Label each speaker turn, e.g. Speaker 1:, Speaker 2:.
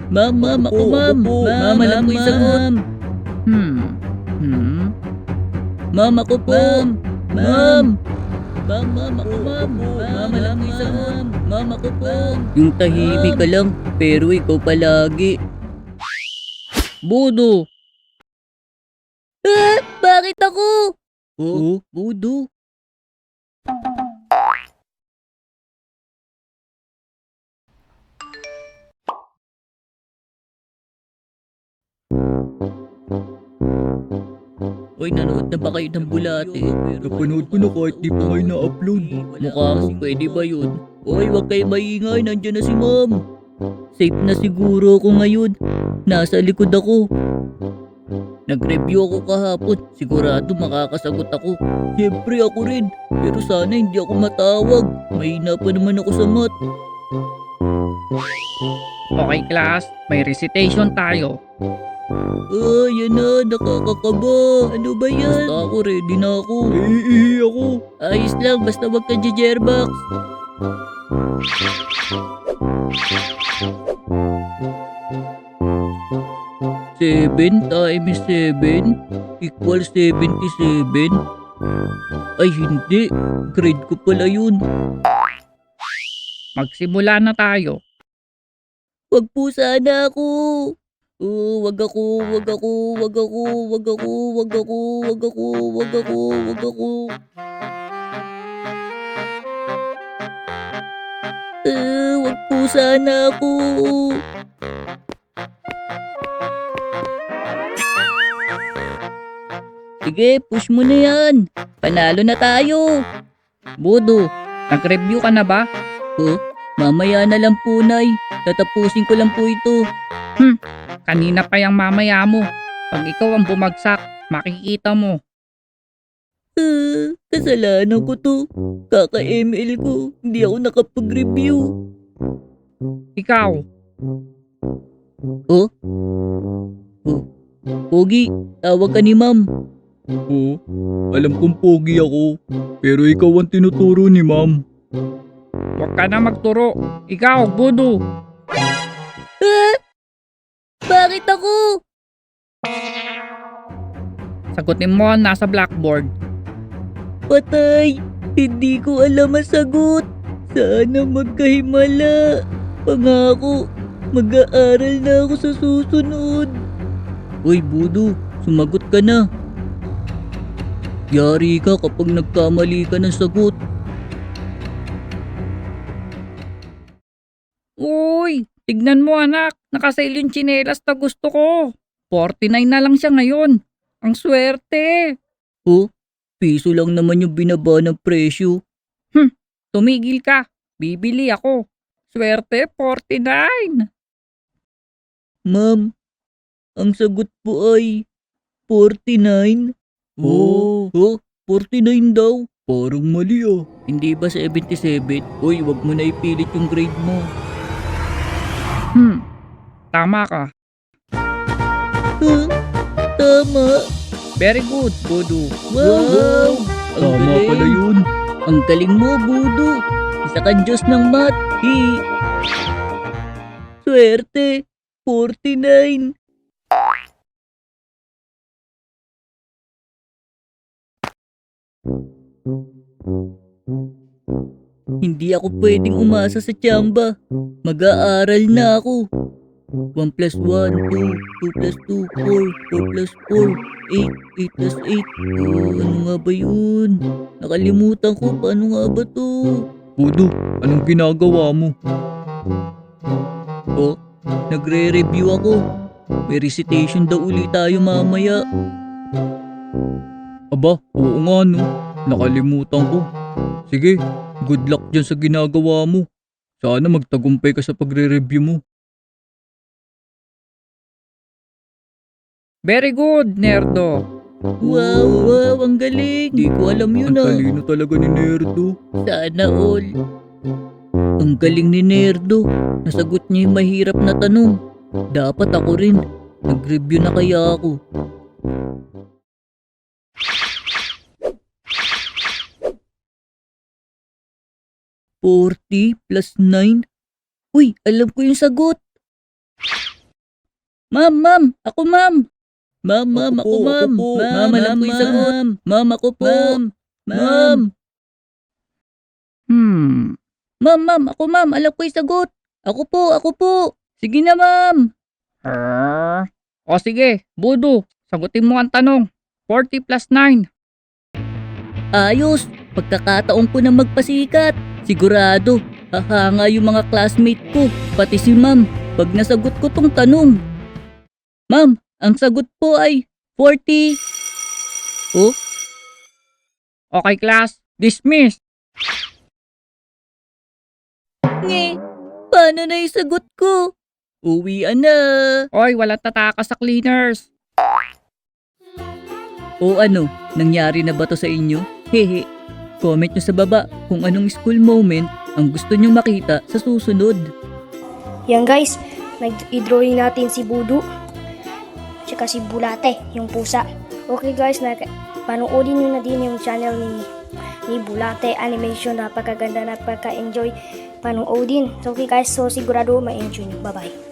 Speaker 1: Ma'am, ako ma'am. Ma'am, alam ko yung sagot. Ma'am, ako po. Ma'am. Ma'am, ako ma'am. Ma'am, alam ko yung sagot. Ma'am, ako po. Yung tahimik ka lang, pero ikaw palagi. Bodo. Bakit ako? Oh, Bodo. Uy, nanood na ba kayo ng bulate? Napanood ko na kahit di pa kayo na-upload. Mukhang pwede ba yun? Uy, wag kayo maingay, nandyan na si ma'am. Safe na siguro ako ngayon. Nasa likod ako. Nag-review ako kahapon. Sigurado makakasagot ako. Siyempre ako rin. Pero sana hindi ako matawag. Mahina pa naman ako sa math.
Speaker 2: Okay class, may recitation tayo.
Speaker 1: Yan na, nakakakaba. Ano ba yan? Basta ako, ready na ako. Ako. Ayos lang, basta wag ka jejerbox. 7 times 7 equals 77. Ay hindi, grade ko pala yun.
Speaker 2: Magsimula na tayo.
Speaker 1: Wag po sana ako. Wag ako, wag ako, wag ako, wag ako, wag ako, wag ako, wag ako, wag ako. Wag po sana ako. Sige, push mo na yan. Panalo na tayo.
Speaker 2: Bodo, nag-review ka na ba?
Speaker 1: Mamaya na lang po, Nay. Tatapusin ko lang po ito.
Speaker 2: Kanina pa yung mamaya mo. Pag ikaw ang bumagsak, makikita mo.
Speaker 1: Kasalanan ko to. Kaka-ML ko. Hindi ako nakapag-review.
Speaker 2: Ikaw,
Speaker 1: Pogi, tawag ka ni ma'am. Alam kong pogi ako. Pero ikaw ang tinuturo ni ma'am.
Speaker 2: huwag ka na magturo. Ikaw, Bodo.
Speaker 1: Bakit ako?
Speaker 2: Sagutin mo ang nasa blackboard.
Speaker 1: Patay. Hindi ko alam ang sagot. Sana magkahimala. Pangako, mag-aaral na ako sa susunod. Uy, Budo, sumagot ka na. Yari ka kapag nagkamali ka ng sagot.
Speaker 2: Uy, tignan mo anak. Nakasail yung tsinelas na gusto ko. 49 na lang siya ngayon. Ang swerte.
Speaker 1: Piso lang naman yung binaba ng presyo.
Speaker 2: Tumigil ka. Bibili ako. Swerte, 49.
Speaker 1: Ma'am, ang sagot po ay 49. 49 daw. Parang mali ah. Hindi ba 77? Uy, wag mo na ipilit yung grade mo.
Speaker 2: Tama ka.
Speaker 1: Tama.
Speaker 2: Very good, Bodo.
Speaker 1: Wow! Ang
Speaker 3: Tama
Speaker 1: galing.
Speaker 3: pala yun.
Speaker 1: Ang galing mo, Budo. Isa kang Diyos ng math. Swerte. 49. Hindi ako pwedeng umasa sa tsamba. Mag-aaral na ako. 1 plus 1, 2, 2 plus 2, 4, 4 plus 4, 8, 8 plus 8. Ano nga ba yun? Nakalimutan ko, paano nga ba to?
Speaker 3: Bodo, anong ginagawa mo?
Speaker 1: Nagre-review ako. May recitation daw ulit tayo mamaya.
Speaker 3: Aba, oo nga no. Nakalimutan ko. Sige, good luck dyan sa ginagawa mo. Sana magtagumpay ka sa pagre-review mo.
Speaker 2: Very good, Nerdo.
Speaker 1: Wow, ang galing. Di ko alam yun
Speaker 3: Ang
Speaker 1: ah.
Speaker 3: talino talaga ni Nerdo.
Speaker 1: Sana all. Ang galing ni Nerdo. Nasagot niya yung mahirap na tanong. Dapat ako rin. Nag-review na kaya ako. +40 + 9. Uy, alam ko yung sagot. Ma'am, ako ma'am. Ma'am, ako ma'am. Ma'am, alam ko yung sagot. Ma'am, ako po. Ma'am. Ma'am, ako ma'am, alam ko yung sagot. Ako po. Sige na ma'am.
Speaker 2: O sige, Budo, sagutin mo ang tanong. 40 plus 9.
Speaker 1: Ayos, pagkakataon ko na magpasikat. Sigurado, hahanga yung mga classmate ko, pati si ma'am, pag nasagot ko tong tanong. Ma'am, ang sagot po ay 40. Oh,
Speaker 2: Okay class, dismiss.
Speaker 1: paano na yung sagot ko? Uwian na.
Speaker 2: Oy, walang tataka sa cleaners.
Speaker 1: O ano, nangyari na ba to sa inyo? Hehe. Comment nyo sa baba kung anong school moment ang gusto nyong makita sa susunod.
Speaker 4: Yan guys, nag-drawing natin si Budu. Tsaka si Bulate, yung pusa. Okay guys, panoodin nyo na din yung channel ni Bulate Animation. Napakaganda, napaka-enjoy panoodin. So okay guys, so sigurado ma-enjoy nyo. Bye bye.